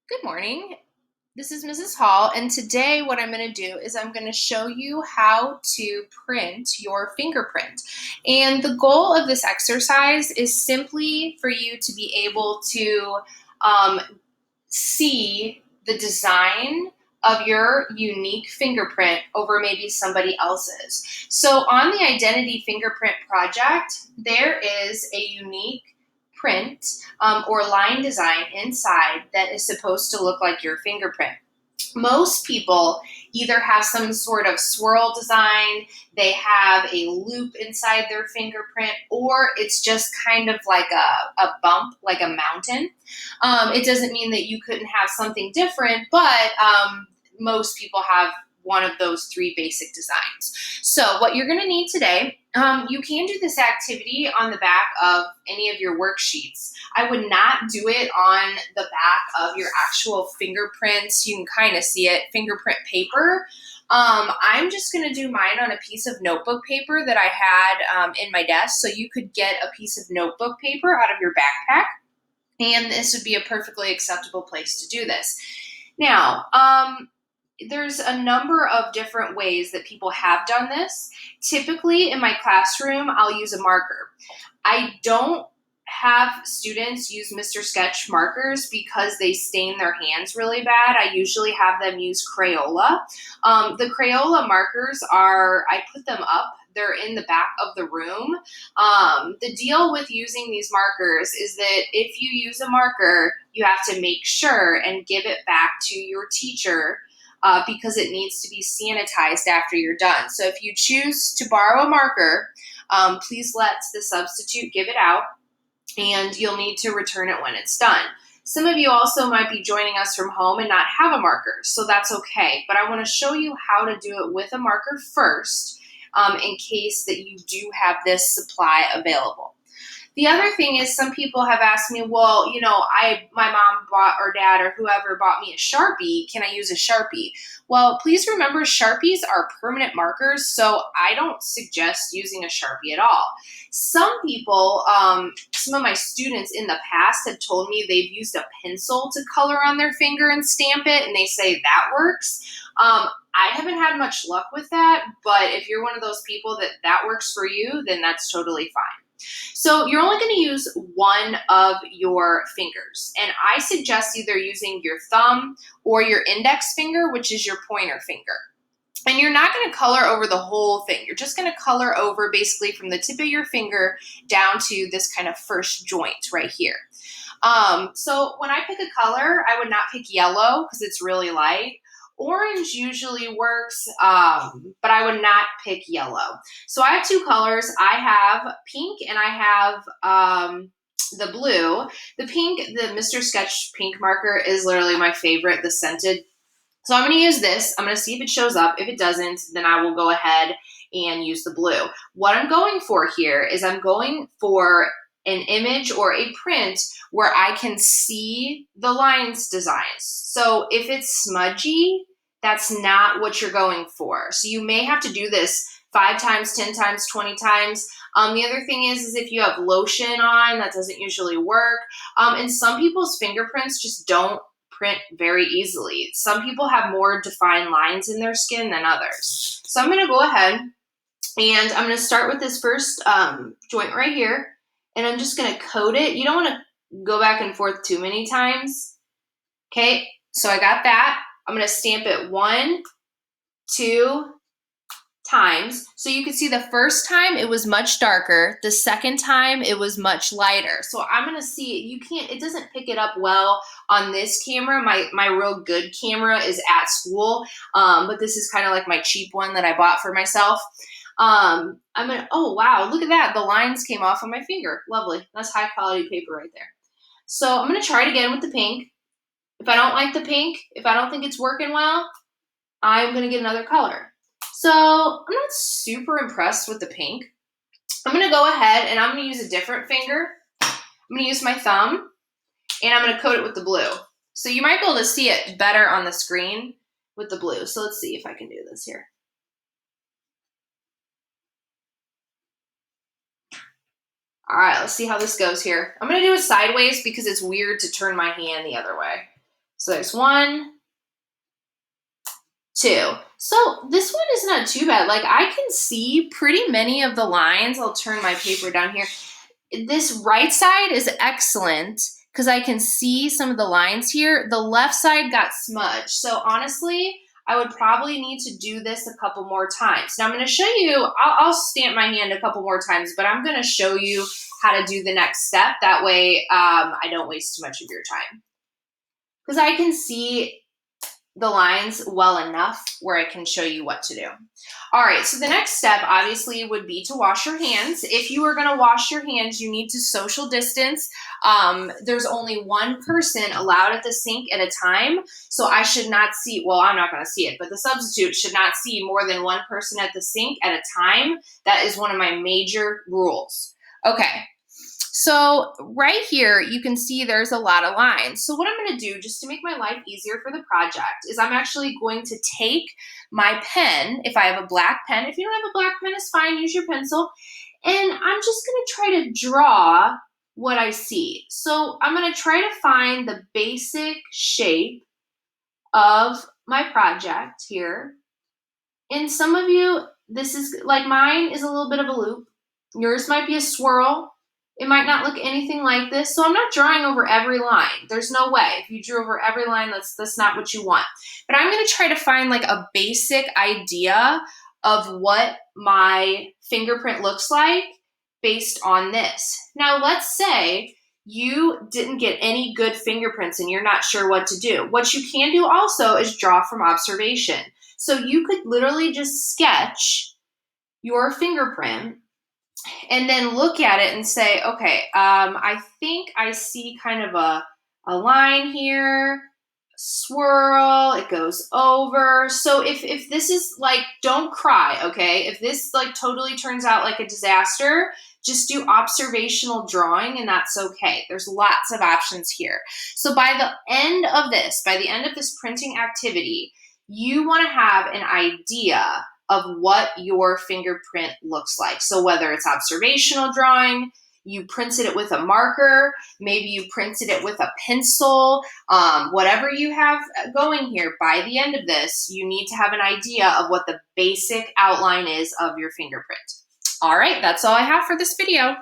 Good morning. This is Mrs. Hall, and today what I'm going to do is I'm going to show you how to print your fingerprint. And the goal of this exercise is simply for you to be able to um, see the design of your unique fingerprint over maybe somebody else's. So on the Identity Fingerprint project, there is a unique print or line design inside that is supposed to look like your fingerprint. Most people either have some sort of swirl design, they have a loop inside their fingerprint, or it's just kind of like a bump, like a mountain. It doesn't mean that you couldn't have something different, but most people have one of those three basic designs. So what you're going to need today, you can do this activity on the back of any of your worksheets. I would not do it on the back of your actual fingerprints. You can kind of see it, fingerprint paper. I'm just going to do mine on a piece of notebook paper that I had in my desk. So you could get a piece of notebook paper out of your backpack, and this would be a perfectly acceptable place to do this. Now, there's a number of different ways that people have done this. Typically in my classroom, I'll use a marker. I don't have students use Mr. Sketch markers because they stain their hands really bad. I usually have them use Crayola. The Crayola markers I put them up. They're in the back of the room. The deal with using these markers is that if you use a marker, you have to make sure and give it back to your teacher because it needs to be sanitized after you're done. So if you choose to borrow a marker, please let the substitute give it out, and you'll need to return it when it's done. Some of you also might be joining us from home and not have a marker, so that's okay. But I want to show you how to do it with a marker first, in case that you do have this supply available. The other thing is some people have asked me, well, my mom bought or dad or whoever bought me a Sharpie. Can I use a Sharpie? Well, please remember Sharpies are permanent markers, so I don't suggest using a Sharpie at all. Some people, some of my students in the past have told me they've used a pencil to color on their finger and stamp it, and they say that works. I haven't had much luck with that, but if you're one of those people that works for you, then that's totally fine. So you're only going to use one of your fingers. And I suggest either using your thumb or your index finger, which is your pointer finger. And you're not going to color over the whole thing. You're just going to color over basically from the tip of your finger down to this kind of first joint right here. So when I pick a color, I would not pick yellow because it's really light. Orange usually works, but I would not pick yellow. So I have two colors. I have pink and I have the blue. The pink, the Mr. Sketch pink marker is literally my favorite, the scented. So I'm going to use this. I'm going to see if it shows up. If it doesn't, then I will go ahead and use the blue. What I'm going for here is I'm going for an image or a print where I can see the lines designs. So if it's smudgy, that's not what you're going for. So you may have to do this 5 times, 10 times, 20 times. The other thing is if you have lotion on, that doesn't usually work. And some people's fingerprints just don't print very easily. Some people have more defined lines in their skin than others. So I'm going to go ahead and I'm going to start with this first joint right here. And I'm just going to coat it. You don't want to go back and forth too many times. Okay, so I got that. I'm going to stamp it 1, 2 times. So you can see the first time it was much darker. The second time it was much lighter. So I'm going to see, it doesn't pick it up well on this camera. My real good camera is at school. But this is kind of like my cheap one that I bought for myself. Oh wow, look at that. The lines came off on my finger. Lovely. That's high quality paper right there. So I'm going to try it again with the pink. If I don't like the pink, if I don't think it's working well, I'm going to get another color. So I'm not super impressed with the pink. I'm going to go ahead and I'm going to use a different finger. I'm going to use my thumb and I'm going to coat it with the blue. So you might be able to see it better on the screen with the blue. So let's see if I can do this here. All right, let's see how this goes here. I'm going to do it sideways because it's weird to turn my hand the other way. So there's 1, 2. So this one is not too bad. Like I can see pretty many of the lines. I'll turn my paper down here. This right side is excellent because I can see some of the lines here. The left side got smudged. So honestly, I would probably need to do this a couple more times. Now I'm going to show you, I'll stamp my hand a couple more times, but I'm going to show you how to do the next step. That way I don't waste too much of your time. Because I can see the lines well enough where I can show you what to do. All right, so the next step obviously would be to wash your hands. If you are gonna wash your hands, you need to social distance. There's only one person allowed at the sink at a time, so I should not see, well, I'm not gonna see it, but the substitute should not see more than one person at the sink at a time. That is one of my major rules. Okay. So right here, you can see there's a lot of lines. So what I'm going to do, just to make my life easier for the project, is I'm actually going to take my pen, if I have a black pen. If you don't have a black pen, it's fine. Use your pencil. And I'm just going to try to draw what I see. So I'm going to try to find the basic shape of my project here. And some of you, this is, like mine is a little bit of a loop. Yours might be a swirl. It might not look anything like this. So I'm not drawing over every line. There's no way. If you drew over every line, that's not what you want. But I'm going to try to find like a basic idea of what my fingerprint looks like based on this. Now, let's say you didn't get any good fingerprints and you're not sure what to do. What you can do also is draw from observation. So you could literally just sketch your fingerprint and then look at it and say, okay, I think I see kind of a line here, swirl, it goes over. So if this is like, don't cry, okay? If this like totally turns out like a disaster, just do observational drawing and that's okay. There's lots of options here. So by the end of this printing activity, you want to have an idea of what your fingerprint looks like. So whether it's observational drawing, you printed it with a marker, maybe you printed it with a pencil, whatever you have going here, by the end of this, you need to have an idea of what the basic outline is of your fingerprint. All right, that's all I have for this video.